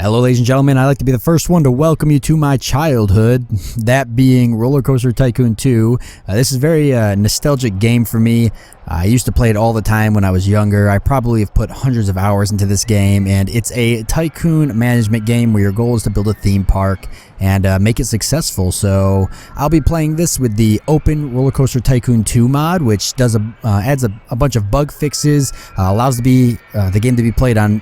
Hello ladies and gentlemen, I'd like to be the first one to welcome you to my childhood, that being Rollercoaster Tycoon 2. This is a very nostalgic game for me. I used to play it all the time when I was younger. I probably have put hundreds of hours into this game, and it's a tycoon management game where your goal is to build a theme park and make it successful. So I'll be playing this with the Open Rollercoaster Tycoon 2 mod, which does adds a bunch of bug fixes, allows the game to be played on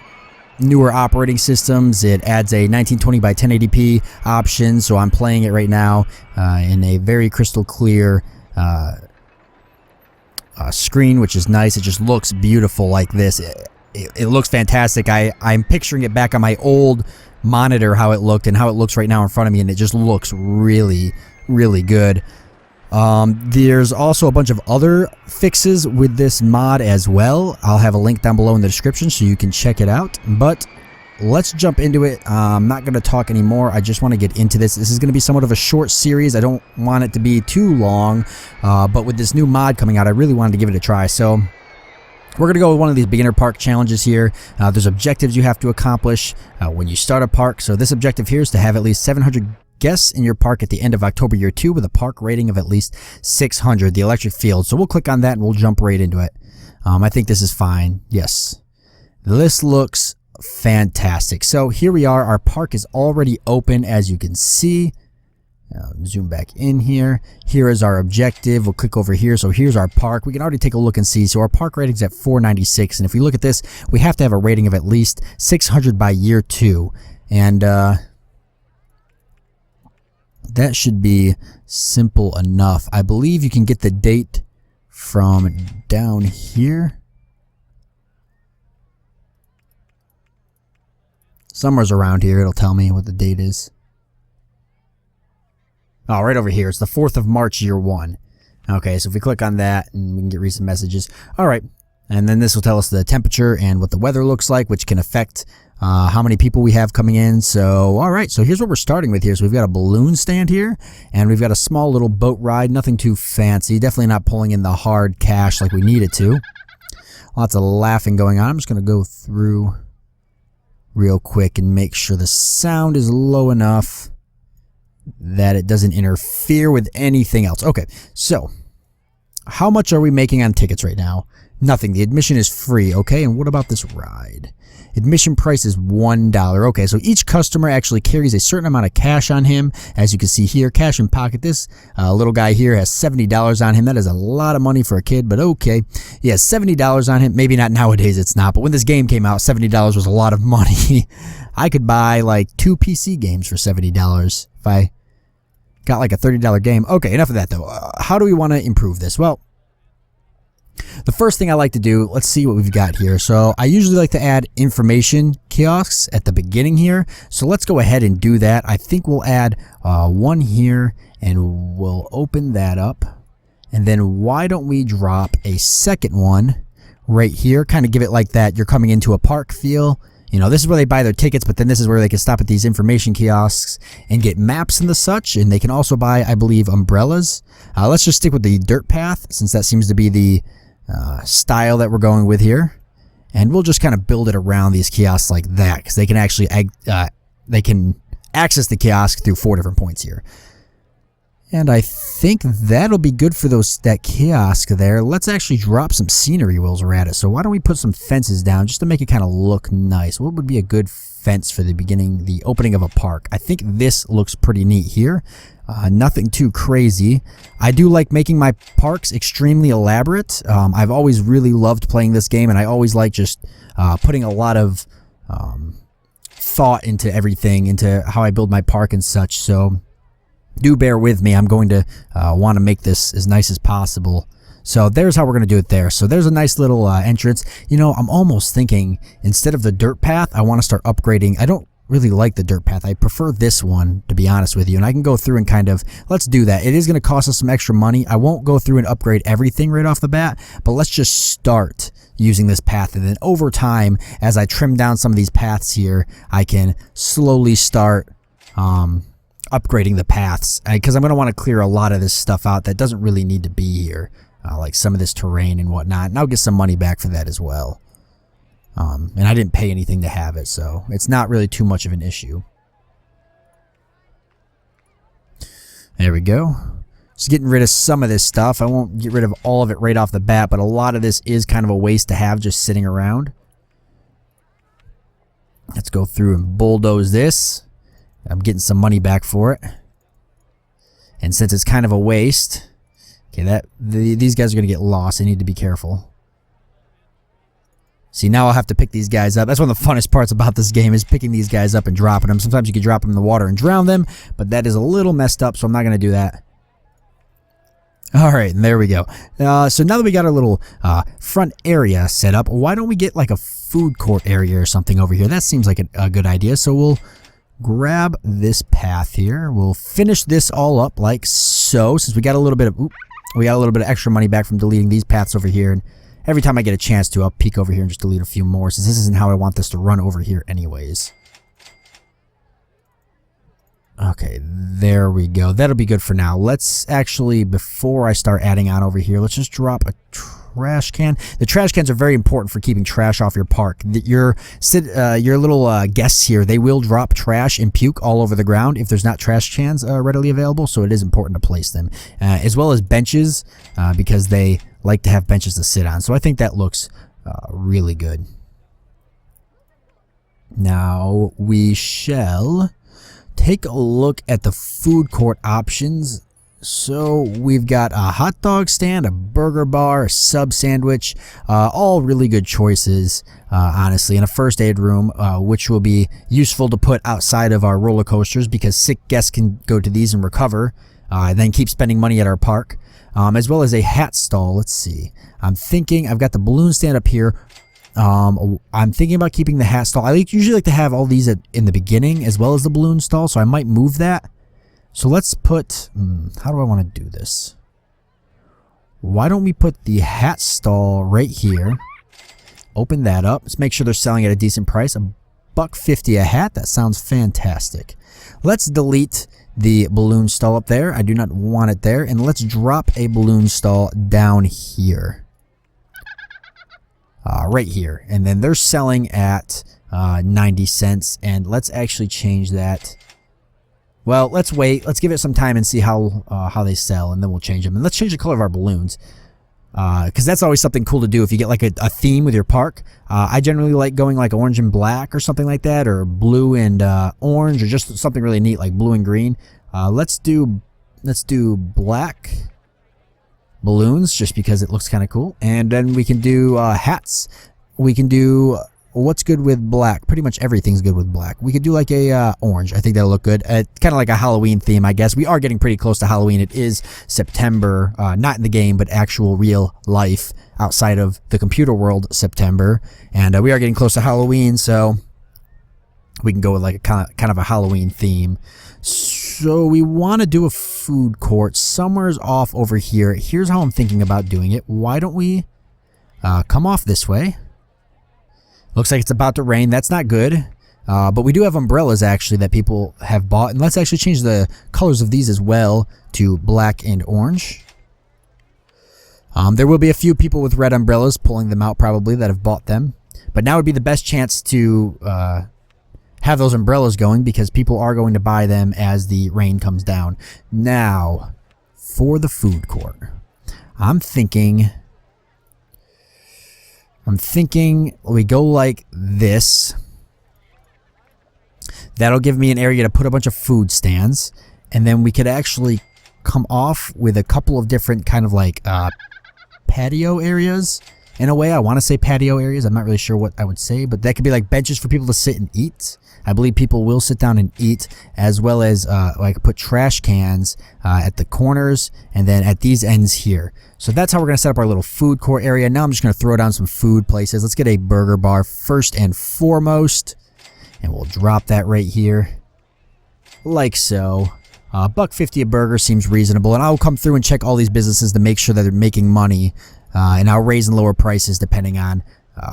newer operating systems. It adds a 1920 by 1080p option, so I'm playing it right now in a very crystal clear screen, which is nice. It just looks beautiful like this. It looks fantastic. I'm picturing it back on my old monitor, how it looked and how it looks right now in front of me, and it just looks really, really good. There's also a bunch of other fixes with this mod as well. I'll have a link down below in the description so you can check it out. But let's jump into it. I'm not going to talk anymore. I just want to get into this. This is going to be somewhat of a short series. I don't want it to be too long. But with this new mod coming out, I really wanted to give it a try. So we're going to go with one of these beginner park challenges here. There's objectives you have to accomplish when you start a park. So this objective here is to have at least 700 guests in your park at the end of October year 2 with a park rating of at least 600, the electric field. So we'll click on that and we'll jump right into it. I think this is fine. Yes. This looks fantastic. So here we are. Our park is already open, as you can see. Zoom back in here. Here is our objective. We'll click over here. So here's our park. We can already take a look and see. So our park rating is at 496. And if we look at this, we have to have a rating of at least 600 by year 2. And that should be simple enough. I believe you can get the date from down here. Somewhere's around here. It'll tell me what the date is. Oh, right over here. It's the 4th of March, year 1. Okay, so if we click on that, and we can get recent messages. All right, and then this will tell us the temperature and what the weather looks like, which can affect how many people we have coming in. So, all right, so here's what we're starting with here. So we've got a balloon stand here, and we've got a small little boat ride. Nothing too fancy. Definitely not pulling in the hard cash like we need it to. Lots of laughing going on. I'm just going to go through real quick and make sure the sound is low enough that it doesn't interfere with anything else. Okay, so how much are we making on tickets right now? Nothing. The admission is free. Okay, and what about this ride? Admission price is $1. Okay, so each customer actually carries a certain amount of cash on him. As you can see here, cash in pocket. This little guy here has $70 on him. That is a lot of money for a kid, but okay. He has $70 on him. Maybe not nowadays, it's not, but when this game came out, $70 was a lot of money. I could buy like 2 PC games for $70 if I got like a $30 game. Okay, enough of that though. How do we want to improve this? Well, the first thing I like to do, let's see what we've got here. So I usually like to add information kiosks at the beginning here. So let's go ahead and do that. I think we'll add one here and we'll open that up. And then why don't we drop a second one right here? Kind of give it like that you're coming into a park feel. You know, this is where they buy their tickets, but then this is where they can stop at these information kiosks and get maps and the such. And they can also buy, I believe, umbrellas. Let's just stick with the dirt path since that seems to be the style that we're going with here, and we'll just kind of build it around these kiosks like that because they can actually they can access the kiosk through 4 different points here. And I think that'll be good for that kiosk there. Let's actually drop some scenery while we're at it. So why don't we put some fences down just to make it kind of look nice? What would be a good fence for the opening of a park? I think this looks pretty neat here. Nothing too crazy. I do like making my parks extremely elaborate. I've always really loved playing this game, and I always like just putting a lot of thought into everything, into how I build my park and such. So do bear with me. I'm going to want to make this as nice as possible. So there's how we're going to do it there. So there's a nice little entrance. You know, I'm almost thinking instead of the dirt path, I want to start upgrading. I don't really like the dirt path. I prefer this one, to be honest with you, and I can go through and kind of, let's do that. It is going to cost us some extra money. I won't go through and upgrade everything right off the bat, but let's just start using this path, and then over time, as I trim down some of these paths here, I can slowly start upgrading the paths, because I'm going to want to clear a lot of this stuff out that doesn't really need to be here, like some of this terrain and whatnot, and I'll get some money back for that as well. And I didn't pay anything to have it, so it's not really too much of an issue. There we go. Just getting rid of some of this stuff. I won't get rid of all of it right off the bat, but a lot of this is kind of a waste to have just sitting around. Let's go through and bulldoze this. I'm getting some money back for it. And since it's kind of a waste, okay, these guys are going to get lost. I need to be careful. See, now I'll have to pick these guys up. That's one of the funnest parts about this game is picking these guys up and dropping them. Sometimes you can drop them in the water and drown them, but that is a little messed up, so I'm not going to do that. Alright, and there we go. So now that we got our little front area set up, why don't we get like a food court area or something over here? That seems like a good idea. So we'll grab this path here. We'll finish this all up like so, since we got a little bit of extra money back from deleting these paths over here. And every time I get a chance to, I'll peek over here and just delete a few more, since this isn't how I want this to run over here anyways. Okay, there we go. That'll be good for now. Let's actually, before I start adding on over here, let's just drop a trash can. The trash cans are very important for keeping trash off your park. Your little guests here, they will drop trash and puke all over the ground if there's not trash cans readily available, so it is important to place them. As well as benches, because they like to have benches to sit on. So I think that looks really good. Now we shall take a look at the food court options. So we've got a hot dog stand, a burger bar, a sub sandwich, all really good choices, honestly, and a first aid room, which will be useful to put outside of our roller coasters because sick guests can go to these and recover, and then keep spending money at our park, as well as a hat stall. Let's see. I'm thinking I've got the balloon stand up here. I'm thinking about keeping the hat stall. I usually like to have all these in the beginning as well as the balloon stall, so I might move that. So let's put, how do I want to do this? Why don't we put the hat stall right here? Open that up. Let's make sure they're selling at a decent price. $1.50 a hat. That sounds fantastic. Let's delete the balloon stall up there. I do not want it there. And let's drop a balloon stall down here. Right here. And then they're selling at 90 cents. And let's actually change that. Well, let's wait. Let's give it some time and see how they sell, and then we'll change them. And let's change the color of our balloons, because that's always something cool to do if you get like a theme with your park. I generally like going like orange and black or something like that, or blue and orange, or just something really neat like blue and green. Let's do black balloons just because it looks kind of cool, and then we can do hats. We can do what's good with black. Pretty much everything's good with black. We could do like a orange. I think that'll look good. Kind of like a Halloween theme, I guess. We are getting pretty close to Halloween. It is September, not in the game, but actual real life outside of the computer world September. And we are getting close to Halloween, so we can go with like a kind of a Halloween theme. So we want to do a food court. Somewhere's off over here. Here's how I'm thinking about doing it. Why don't we come off this way? Looks like it's about to rain. That's not good. But we do have umbrellas, actually, that people have bought. And let's actually change the colors of these as well to black and orange. There will be a few people with red umbrellas pulling them out, probably, that have bought them. But now would be the best chance to have those umbrellas going, because people are going to buy them as the rain comes down. Now, for the food court, I'm thinking we go like this. That'll give me an area to put a bunch of food stands, and then we could actually come off with a couple of different kind of like patio areas. In a way, I want to say patio areas. I'm not really sure what I would say, but that could be like benches for people to sit and eat. I believe people will sit down and eat, as well as like put trash cans at the corners and then at these ends here. So that's how we're going to set up our little food court area. Now I'm just going to throw down some food places. Let's get a burger bar first and foremost, and we'll drop that right here like so. $1.50 a burger seems reasonable, and I'll come through and check all these businesses to make sure that they're making money, and I'll raise and lower prices depending on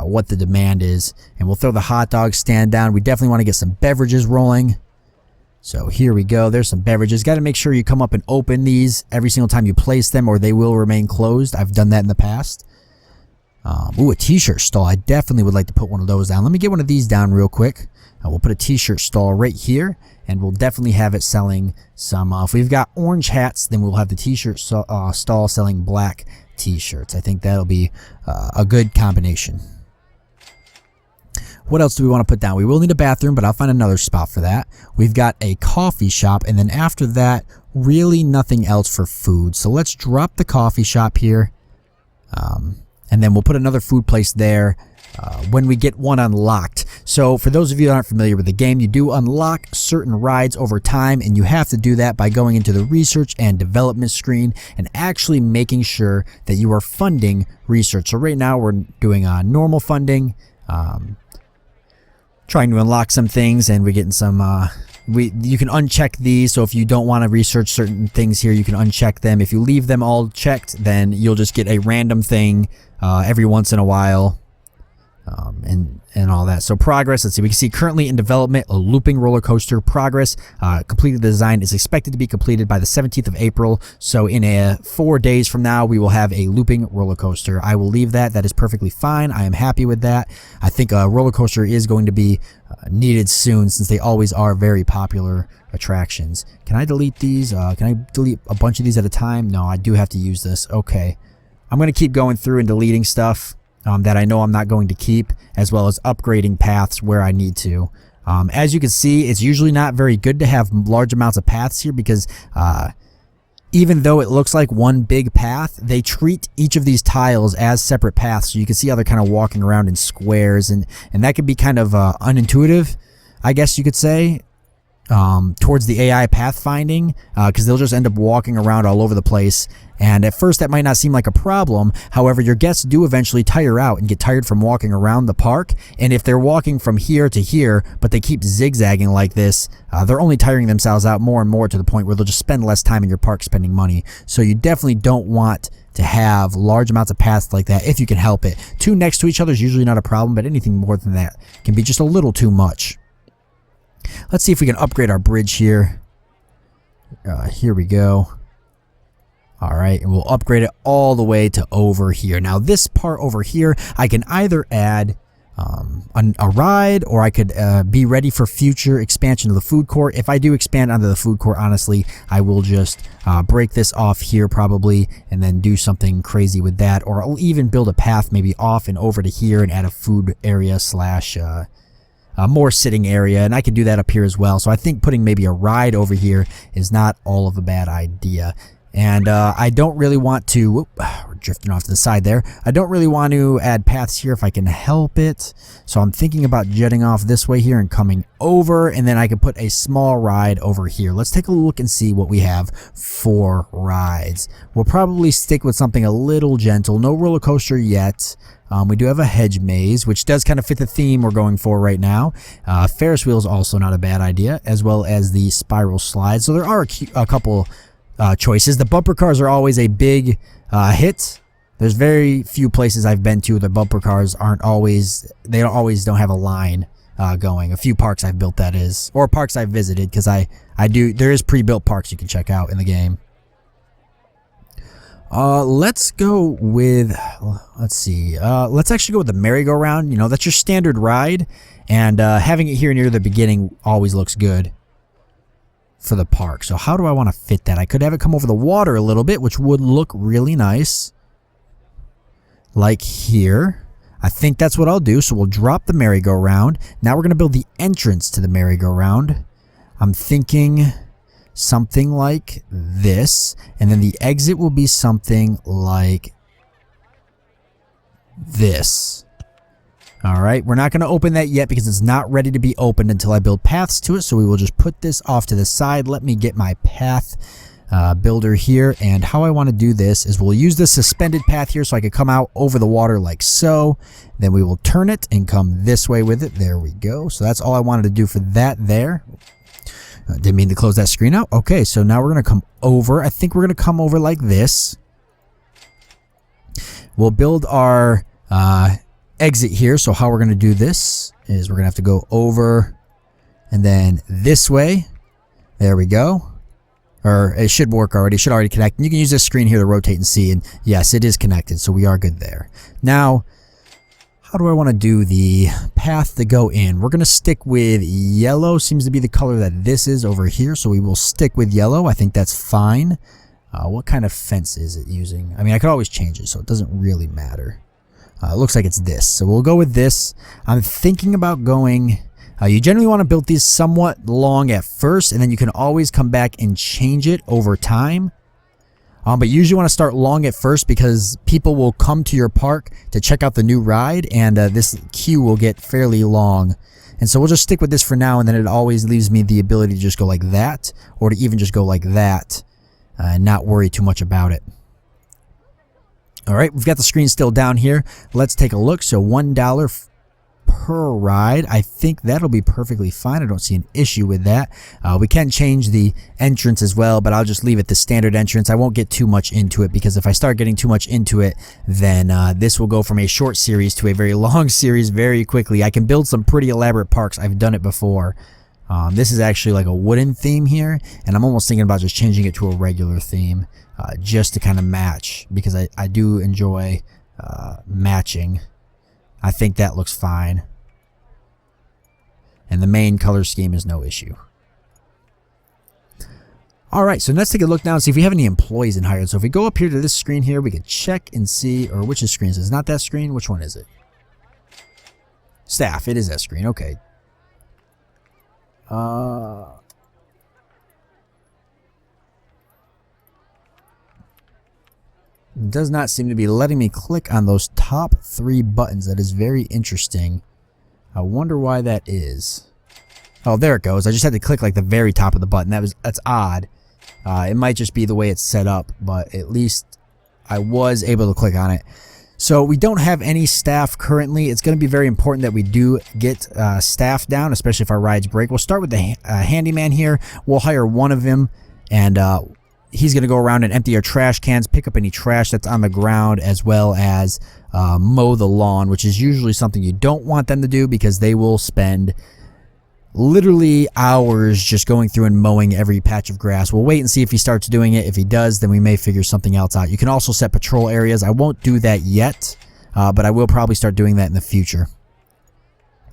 what the demand is. And we'll throw the hot dog stand down. We definitely want to get some beverages rolling. So here we go. There's some beverages. Got to make sure you come up and open these every single time you place them, or they will remain closed. I've done that in the past. Ooh, a t-shirt stall. I definitely would like to put one of those down. Let me get one of these down real quick. We'll put a t-shirt stall right here, and we'll definitely have it selling some. If we've got orange hats, then we'll have the t-shirt stall selling black t-shirts. I think that'll be a good combination. What else do we want to put down? We will need a bathroom, but I'll find another spot for that. We've got a coffee shop, and then after that, really nothing else for food. So let's drop the coffee shop here, and then we'll put another food place there when we get one unlocked. So for those of you that aren't familiar with the game, you do unlock certain rides over time, and you have to do that by going into the research and development screen and actually making sure that you are funding research. So right now we're doing normal funding, trying to unlock some things, and we're getting some you can uncheck these. So if you don't want to research certain things here, you can uncheck them. If you leave them all checked, then you'll just get a random thing every once in a while, and all that. So progress, let's see, we can see currently in development a looping roller coaster. Progress, completed design is expected to be completed by the 17th of April. So in 4 days from now, we will have a looping roller coaster. I will leave that. That is perfectly fine. I am happy with that. I think a roller coaster is going to be needed soon, since they always are very popular attractions. Can I delete these? Can I delete a bunch of these at a time? No, I do have to use this. Okay. I'm going to keep going through and deleting stuff that I know I'm not going to keep, as well as upgrading paths where I need to. As you can see, it's usually not very good to have large amounts of paths here, because even though it looks like one big path, they treat each of these tiles as separate paths. So you can see how they're kind of walking around in squares, and that can be kind of unintuitive, I guess you could say, towards the AI pathfinding, because they'll just end up walking around all over the place. And at first that might not seem like a problem. However, your guests do eventually tire out and get tired from walking around the park. And if they're walking from here to here, but they keep zigzagging like this, they're only tiring themselves out more and more, to the point where they'll just spend less time in your park spending money. So you definitely don't want to have large amounts of paths like that if you can help it. Two next to each other is usually not a problem, but anything more than that can be just a little too much. Let's see if we can upgrade our bridge here. Here we go. Alright, and we'll upgrade it all the way to over here. Now this part over here, I can either add a ride, or I could be ready for future expansion of the food court. If I do expand onto the food court, honestly, I will just break this off here probably, and then do something crazy with that. Or I'll even build a path maybe off and over to here and add a food area slash more sitting area, and I can do that up here as well. So I think putting maybe a ride over here is not all of a bad idea. And I don't really want to, whoop, we're drifting off to the side there. I don't really want to add paths here if I can help it. So I'm thinking about jetting off this way here and coming over, and then I can put a small ride over here. Let's take a look and see what we have for rides. We'll probably stick with something a little gentle. No roller coaster yet. We do have a hedge maze, which does kind of fit the theme we're going for right now. Ferris wheel is also not a bad idea, as well as the spiral slide. So there are a couple choices. The bumper cars are always a big hit. There's very few places I've been to the bumper cars aren't always, they don't have a line going. A few parks I've built, that is, or parks I've visited, because there is pre-built parks you can check out in the game. Let's go with, let's see, let's actually go with the merry-go-round. You know, that's your standard ride, and having it here near the beginning always looks good for the park. So how do I want to fit that? I could have it come over the water a little bit, which would look really nice, like here. I think that's what I'll do. So we'll drop the merry-go-round. Now we're going to build the entrance to the merry-go-round. I'm thinking something like this, and then the exit will be something like this. Alright, we're not going to open that yet because it's not ready to be opened until I build paths to it, so we will just put this off to the side. Let me get my path builder here, and how I want to do this is we'll use the suspended path here so I can come out over the water like so. Then we will turn it and come this way with it. There we go. So that's all I wanted to do for that there. Didn't mean to close that screen out. Okay, so now we're going to come over. I think we're going to come over like this. We'll build our exit here. So how we're going to do this is we're going to have to go over and then this way. There we go. Or it should work already. It should already connect. And you can use this screen here to rotate and see. And yes, it is connected. So we are good there. Now, How do I want to do the path to go in? We're going to stick with yellow. Seems to be the color that this is over here, so we will stick with yellow. I think that's fine. What kind of fence is it using? I mean, I could always change it, so it doesn't really matter. It looks like it's this, so we'll go with this. I'm thinking about going... you generally want to build these somewhat long at first, and then you can always come back and change it over time. But you usually want to start long at first because people will come to your park to check out the new ride, and this queue will get fairly long. And so we'll just stick with this for now, and then it always leaves me the ability to just go like that, or to even just go like that, and not worry too much about it. Alright, we've got the screen still down here. Let's take a look. So $1 per ride. I think that'll be perfectly fine. I don't see an issue with that. We can change the entrance as well, but I'll just leave it the standard entrance. I won't get too much into it because if I start getting too much into it, then this will go from a short series to a very long series very quickly. I can build some pretty elaborate parks. I've done it before. This is actually like a wooden theme here, and I'm almost thinking about just changing it to a regular theme just to kind of match, because I do enjoy matching. I think that looks fine. And the main color scheme is no issue. Alright, so let's take a look now and see if we have any employees in hired. So if we go up here to this screen here, we can check and see, or which screen is it? It's not that screen? Which one is it? Staff. It is that screen. Okay. It does not seem to be letting me click on those top 3 buttons. That is very interesting. I wonder why that is. Oh, there it goes. I just had to click like the very top of the button. That's odd. It might just be the way it's set up, but at least I was able to click on it. So we don't have any staff currently. It's going to be very important that we do get staff down, especially if our rides break. We'll start with the handyman here. We'll hire one of them, and he's going to go around and empty our trash cans, pick up any trash that's on the ground, as well as mow the lawn, which is usually something you don't want them to do because they will spend literally hours just going through and mowing every patch of grass. We'll wait and see if he starts doing it. If he does, then we may figure something else out. You can also set patrol areas. I won't do that yet, but I will probably start doing that in the future.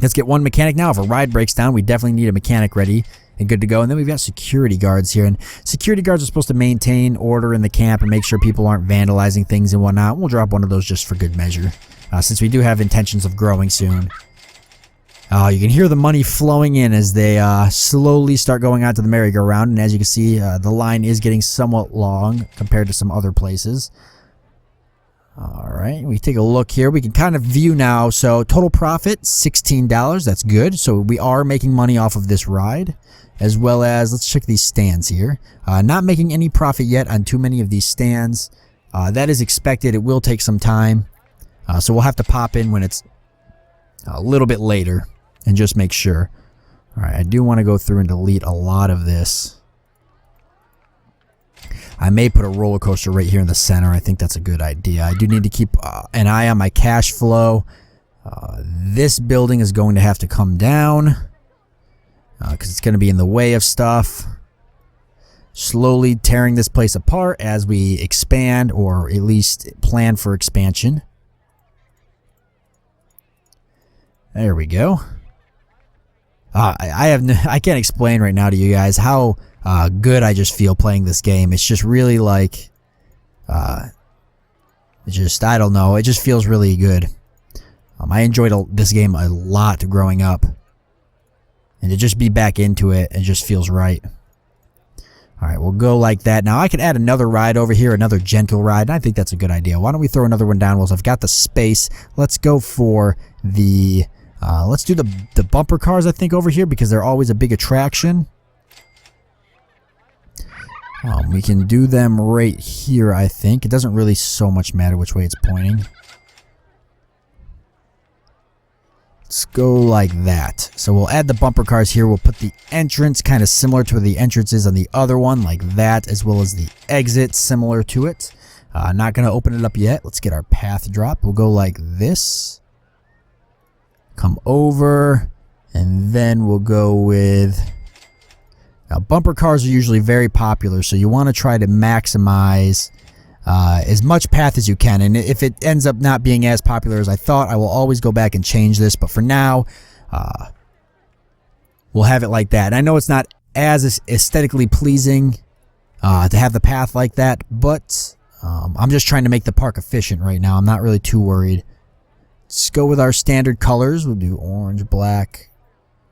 Let's get one mechanic now. If a ride breaks down, we definitely need a mechanic ready and good to go. And then we've got security guards here, and security guards are supposed to maintain order in the camp and make sure people aren't vandalizing things and whatnot. We'll drop one of those just for good measure, since we do have intentions of growing soon. You can hear the money flowing in as they slowly start going out to the merry-go-round, and as you can see, the line is getting somewhat long compared to some other places. Alright, we take a look here. We can kind of view now. So total profit, $16. That's good. So we are making money off of this ride, as well as, let's check these stands here. Not making any profit yet on too many of these stands. That is expected. It will take some time. So we'll have to pop in when it's a little bit later and just make sure. Alright, I do want to go through and delete a lot of this. I may put a roller coaster right here in the center. I think that's a good idea. I do need to keep an eye on my cash flow. This building is going to have to come down because it's going to be in the way of stuff. Slowly tearing this place apart as we expand, or at least plan for expansion. There we go. I can't explain right now to you guys how good I just feel playing this game. It's just really like, I don't know. It just feels really good. I enjoyed this game a lot growing up, and to just be back into it, it just feels right. All right, we'll go like that. Now I could add another ride over here, another gentle ride, and I think that's a good idea. Why don't we throw another one down? Well, I've got the space. Let's go for the let's do the bumper cars, I think, over here, because they're always a big attraction. We can do them right here, I think. It doesn't really so much matter which way it's pointing. Let's go like that. So we'll add the bumper cars here. We'll put the entrance kind of similar to where the entrance is on the other one, like that, as well as the exit similar to it. Not going to open it up yet. Let's get our path drop. We'll go like this. Come over, and then we'll go with... Now, bumper cars are usually very popular, so you want to try to maximize as much path as you can. And if it ends up not being as popular as I thought, I will always go back and change this. But for now, we'll have it like that. And I know it's not as aesthetically pleasing to have the path like that, but I'm just trying to make the park efficient right now. I'm not really too worried. Let's go with our standard colors. We'll do orange, black,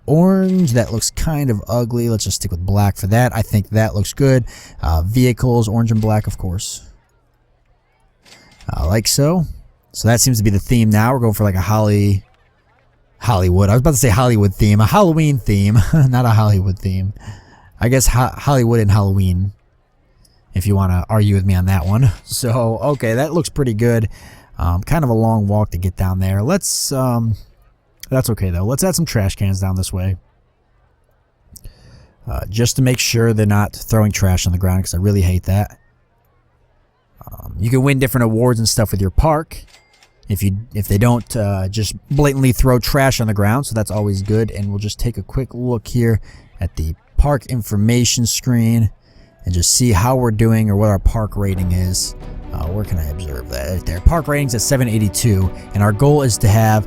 orange. That looks kind of ugly. Let's just stick with black for that. I think that looks good. Vehicles, orange and black, of course. Like so. So that seems to be the theme now. We're going for like a Hollywood. I was about to say Hollywood theme. A Halloween theme. Not a Hollywood theme. I guess Hollywood and Halloween, if you want to argue with me on that one. So, okay, that looks pretty good. Kind of a long walk to get down there. Let's, that's okay though. Let's add some trash cans down this way. Just to make sure they're not throwing trash on the ground, because I really hate that. You can win different awards and stuff with your park if they don't just blatantly throw trash on the ground, so that's always good. And we'll just take a quick look here at the park information screen and just see how we're doing or what our park rating is. Where can I observe that? Right there. Park rating's at 782, and our goal is to have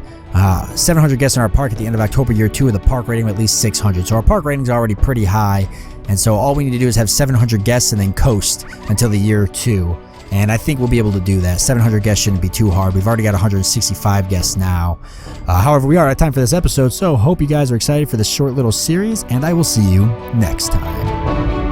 700 guests in our park at the end of October year 2 with a park rating of at least 600. So our park rating's already pretty high, and so all we need to do is have 700 guests and then coast until the year 2. And I think we'll be able to do that. 700 guests shouldn't be too hard. We've already got 165 guests now. However, we are at time for this episode, so hope you guys are excited for this short little series, and I will see you next time.